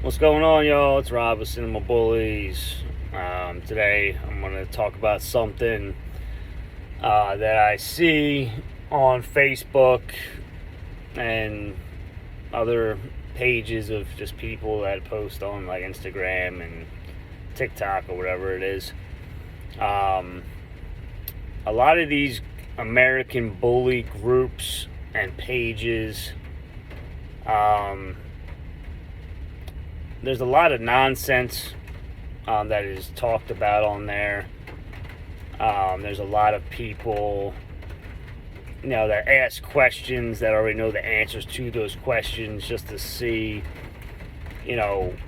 What's going on, y'all? It's Rob with CinemaBullyZ. Today I'm going to talk about something that I see on Facebook and other pages of just people that post on like Instagram and TikTok or whatever it is. A lot of these American bully groups and pages, there's a lot of nonsense that is talked about on there. There's a lot of people, that ask questions that already know the answers to those questions just to see,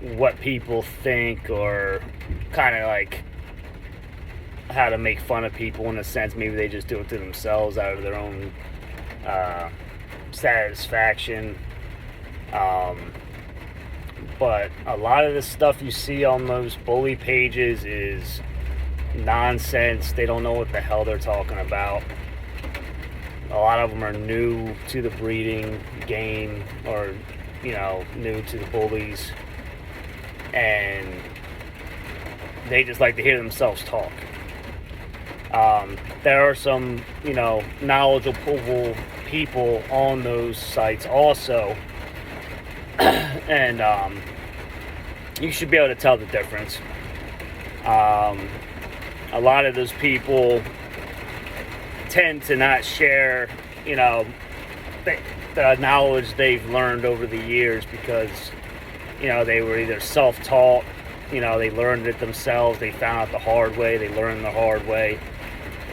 what people think, or kind of like how to make fun of people in a sense. Maybe they just do it to themselves out of their own satisfaction. But a lot of the stuff you see on those bully pages is nonsense. They don't know what the hell they're talking about. A lot of them are new to the breeding game, or, new to the bullies. And they just like to hear themselves talk. There are some, knowledgeable people on those sites also. And you should be able to tell the difference. A lot of those people tend to not share, the knowledge they've learned over the years because, they were either self-taught, they learned it themselves, they found out the hard way, they learned the hard way.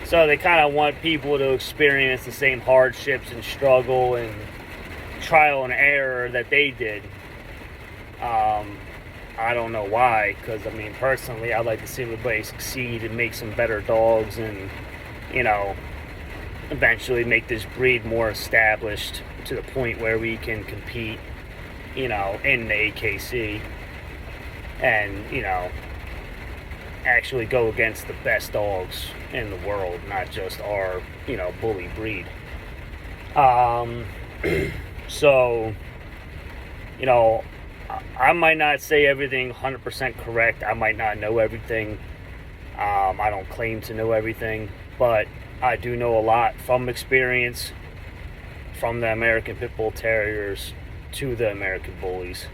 So they kind of want people to experience the same hardships and struggle and trial and error that they did. I don't know why, because personally I'd like to see everybody succeed and make some better dogs and eventually make this breed more established to the point where we can compete in the AKC and actually go against the best dogs in the world, not just our bully breed. So, I might not say everything 100% correct. I might not know everything. I don't claim to know everything, but I do know a lot from experience, from the American Pit Bull Terriers to the American Bullies.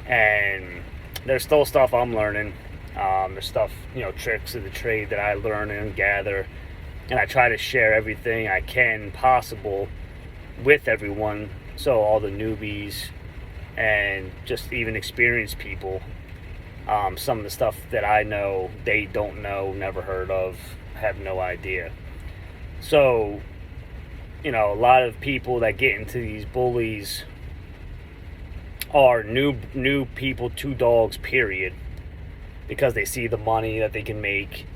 And there's still stuff I'm learning. There's stuff, tricks of the trade that I learn and gather. And I try to share everything I can possible with everyone. So all the newbies and just even experienced people, some of the stuff that I know, they don't know, never heard of, have no idea. So, a lot of people that get into these bullies are new people to dogs, period, because they see the money that they can make,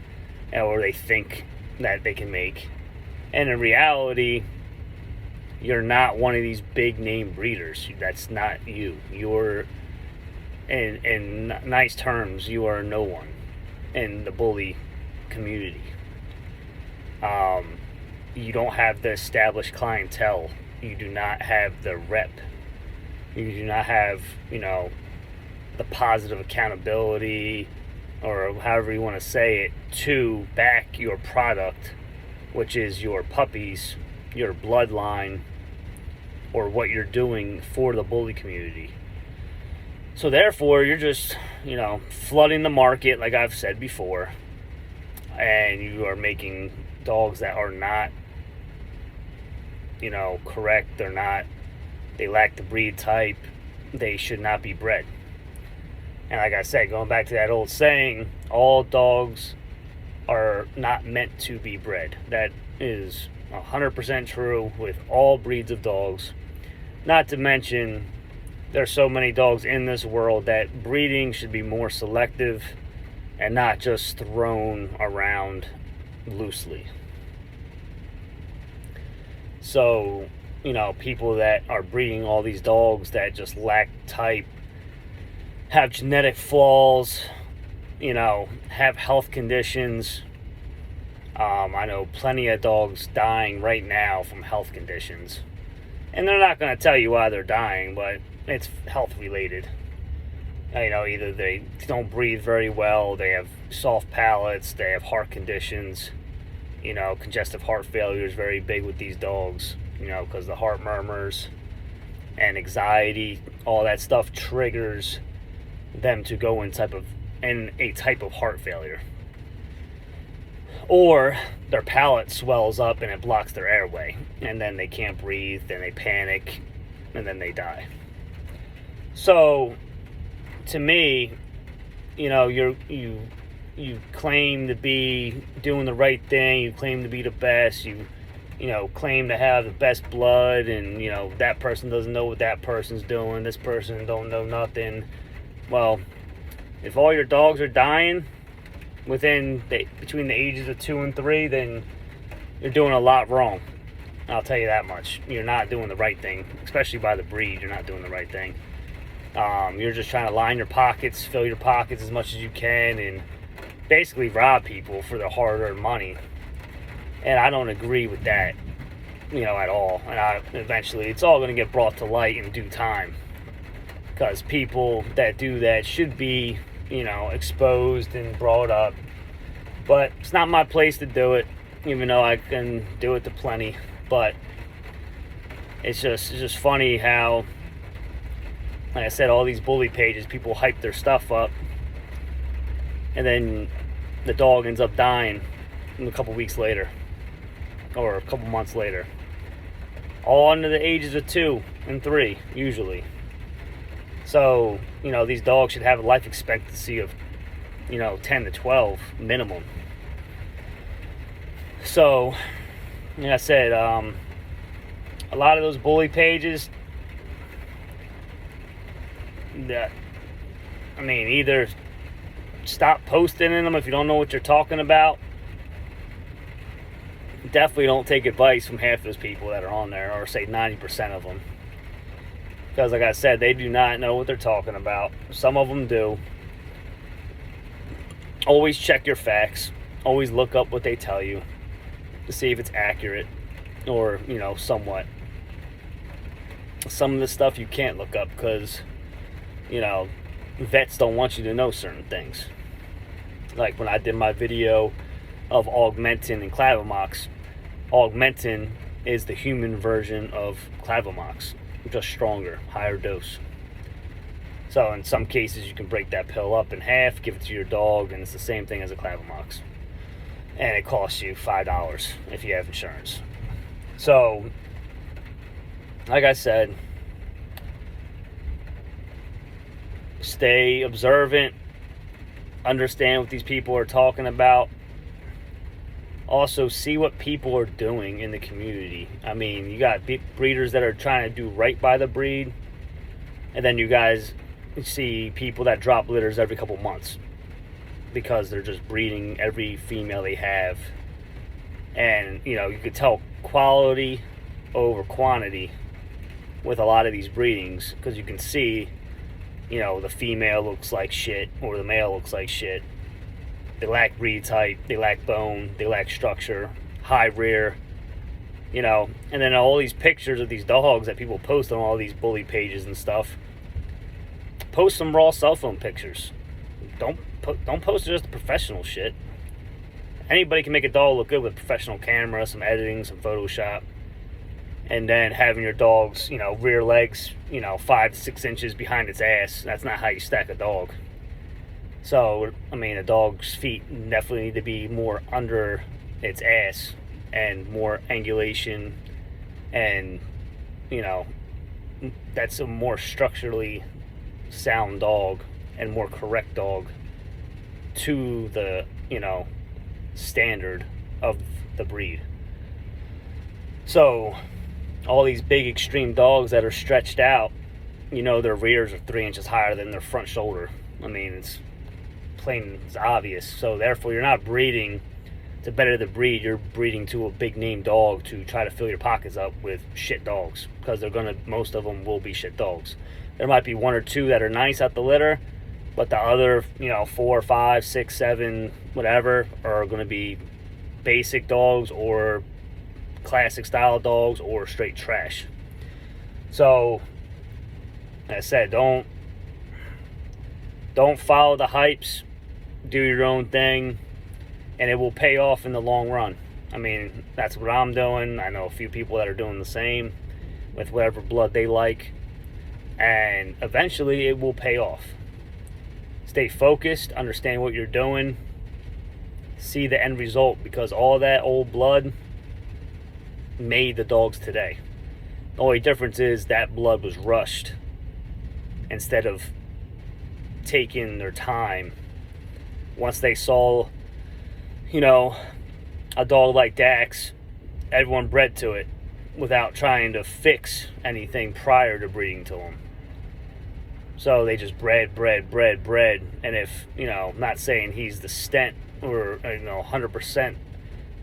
or they think that they can make. And in reality, you're not one of these big name breeders. That's not you. You're, in nice terms, you are no one in the bully community. You don't have the established clientele. You do not have the rep. You do not have, the positive accountability, or however you want to say it, to back your product, which is your puppies, your bloodline, or what you're doing for the bully community. So therefore, you're just, flooding the market, like I've said before, and you are making dogs that are not, correct. They lack the breed type. They should not be bred. And like I said, going back to that old saying, all dogs are not meant to be bred. That is 100% true with all breeds of dogs. Not to mention, there's so many dogs in this world that breeding should be more selective and not just thrown around loosely. So, people that are breeding all these dogs that just lack type, have genetic flaws, have health conditions. I know plenty of dogs dying right now from health conditions. And they're not going to tell you why they're dying, but it's health related. Either they don't breathe very well, they have soft palates, they have heart conditions. Congestive heart failure is very big with these dogs, because the heart murmurs and anxiety, all that stuff triggers them to go in a type of heart failure. Or their palate swells up and it blocks their airway, and then they can't breathe, then they panic, and then they die. So, to me, you claim to be doing the right thing, you claim to be the best, you claim to have the best blood, and that person doesn't know what that person's doing, this person don't know nothing. Well, if all your dogs are dying between the ages of 2 and 3, then you're doing a lot wrong. I'll tell you that much. You're not doing the right thing, especially by the breed. You're not doing the right thing. You're just trying to line your pockets, fill your pockets as much as you can, and basically rob people for their hard-earned money. And I don't agree with that, at all. And eventually, it's all going to get brought to light in due time, because people that do that should be, exposed and brought up. But it's not my place to do it, even though I can do it to plenty. But it's just funny how, like I said, all these bully pages, people hype their stuff up, and then the dog ends up dying a couple weeks later, or a couple months later. All under the ages of 2 and 3, usually. So, these dogs should have a life expectancy of, 10 to 12 minimum. So, like I said, a lot of those bully pages, either stop posting in them if you don't know what you're talking about. Definitely don't take advice from half those people that are on there, or say 90% of them. Because, like I said, they do not know what they're talking about. Some of them do. Always check your facts. Always look up what they tell you to see if it's accurate or, somewhat. Some of the stuff you can't look up because, vets don't want you to know certain things. Like when I did my video of Augmentin and Clavamox, Augmentin is the human version of Clavamox, just stronger, higher dose. So in some cases you can break that pill up in half, give it to your dog, and it's the same thing as a Clavamox. And it costs you $5 if you have insurance. So, like I said, stay observant, understand what these people are talking about. Also, see what people are doing in the community. You got breeders that are trying to do right by the breed, and then you guys see people that drop litters every couple months because they're just breeding every female they have. And, you could tell quality over quantity with a lot of these breedings, because you can see, the female looks like shit or the male looks like shit. They lack breed type, they lack bone, they lack structure, high rear, and then all these pictures of these dogs that people post on all these bully pages and stuff. Post some raw cell phone pictures. Don't post just the professional shit. Anybody can make a dog look good with a professional camera, some editing, some Photoshop. And then having your dog's, rear legs, 5 to 6 inches behind its ass. That's not how you stack a dog. So, a dog's feet definitely need to be more under its ass and more angulation. And, that's a more structurally sound dog and more correct dog to the, standard of the breed. So, all these big extreme dogs that are stretched out, their rears are 3 inches higher than their front shoulder. It's plain, it's obvious. So therefore, you're not breeding to better the breed. You're breeding to a big name dog to try to fill your pockets up with shit dogs, because most of them will be shit dogs. There might be 1 or 2 that are nice at the litter, but the other, 4, 5, 6, 7, whatever, are going to be basic dogs or classic style dogs or straight trash. So, like I said, don't Don't follow the hypes. Do your own thing, and it will pay off in the long run. I mean, that's what I'm doing. I know a few people that are doing the same with whatever blood they like, and eventually it will pay off. Stay focused, understand what you're doing, see the end result, because all that old blood made the dogs today. The only difference is that blood was rushed instead of taking their time. Once they saw, a dog like Dax, everyone bred to it without trying to fix anything prior to breeding to him. So they just bred. And if, I'm not saying he's the stent or, 100%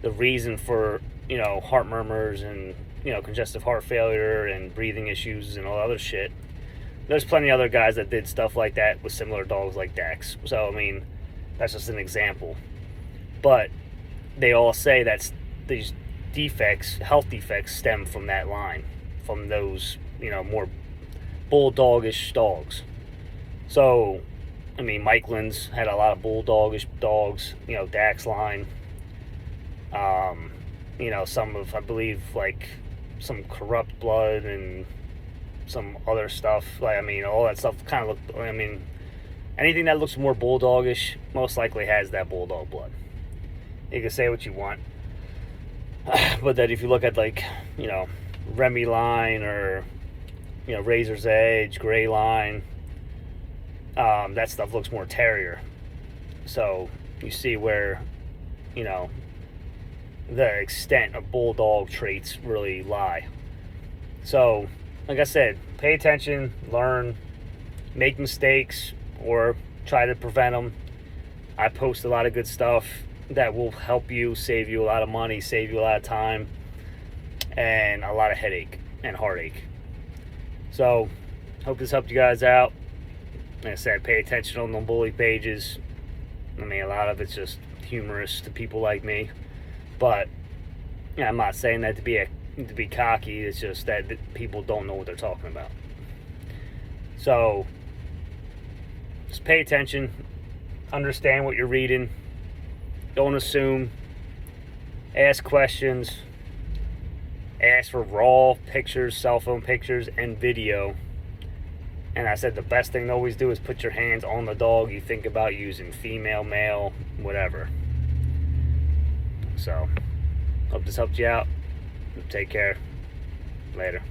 the reason for, heart murmurs and, congestive heart failure and breathing issues and all other shit. There's plenty of other guys that did stuff like that with similar dogs like Dax. So, I mean, that's just an example. But they all say that these defects, health defects, stem from that line, from those, more bulldogish dogs. So, I mean, Michelin's had a lot of bulldogish dogs, Dax line. Some of, I believe, like some corrupt blood and some other stuff. Like, I mean, all that stuff kind of look. I mean, anything that looks more bulldogish most likely has that bulldog blood. You can say what you want, but that if you look at like, Remy line or, Razor's Edge, Gray line, that stuff looks more terrier. So you see where, the extent of bulldog traits really lie. So, like I said, pay attention, learn, make mistakes, or try to prevent them. I post a lot of good stuff that will help you, save you a lot of money, save you a lot of time, and a lot of headache and heartache. So, hope this helped you guys out. Like I said, pay attention on the bully pages. I mean, a lot of it's just humorous to people like me. But I'm not saying that to be cocky. It's just that people don't know what they're talking about. So, just pay attention. Understand what you're reading. Don't assume. Ask questions. Ask for raw pictures, cell phone pictures, and video. And I said the best thing to always do is put your hands on the dog you think about using. Female, male, whatever. So, hope this helped you out. Take care. Later.